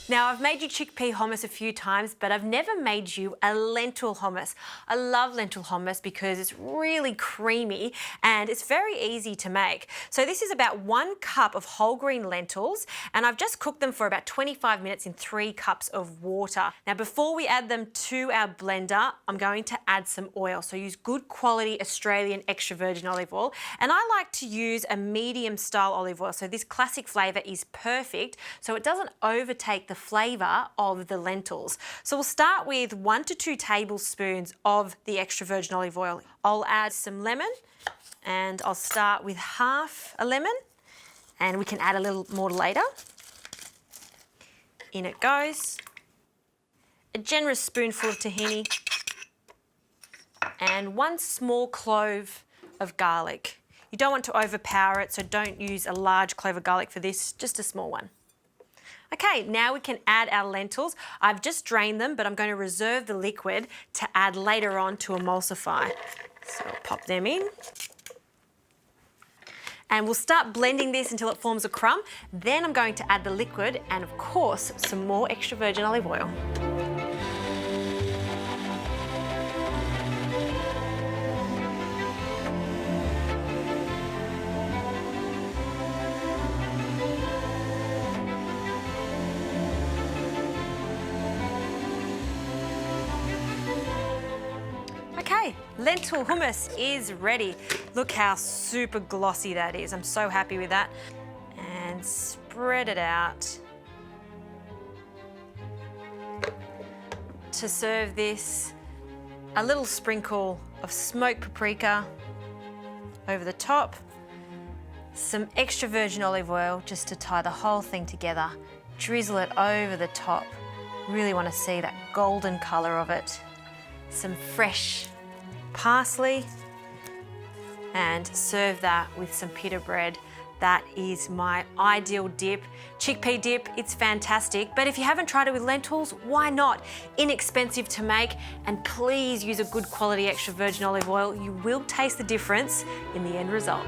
Now, I've made you chickpea hummus a few times, but I've never made you a lentil hummus. I love lentil hummus because it's really creamy and it's very easy to make. So this is about 1 cup of whole green lentils, and I've just cooked them for about 25 minutes in 3 cups of water. Now, before we add them to our blender, I'm going to add some oil. So use good quality Australian extra virgin olive oil. And I like to use a medium style olive oil. So this classic flavour is perfect, so it doesn't overtake the flavour of the lentils. So we'll start with 1 to 2 tablespoons of the extra virgin olive oil. I'll add some lemon, and I'll start with half a lemon, and we can add a little more later. In it goes. A generous spoonful of tahini, and 1 small clove of garlic. You don't want to overpower it, so don't use a large clove of garlic for this, just a small one. Okay, now we can add our lentils. I've just drained them, but I'm going to reserve the liquid to add later on to emulsify. So I'll pop them in. And we'll start blending this until it forms a crumb. Then I'm going to add the liquid and, of course, some more extra virgin olive oil. Okay, lentil hummus is ready. Look how super glossy that is. I'm so happy with that. And spread it out. To serve this, a little sprinkle of smoked paprika over the top, some extra virgin olive oil just to tie the whole thing together, drizzle it over the top. Really want to see that golden colour of it. Some fresh parsley, and serve that with some pita bread. That is my ideal dip. Chickpea dip, it's fantastic, but if you haven't tried it with lentils, why not? Inexpensive to make, and please use a good quality extra virgin olive oil. You will taste the difference in the end result.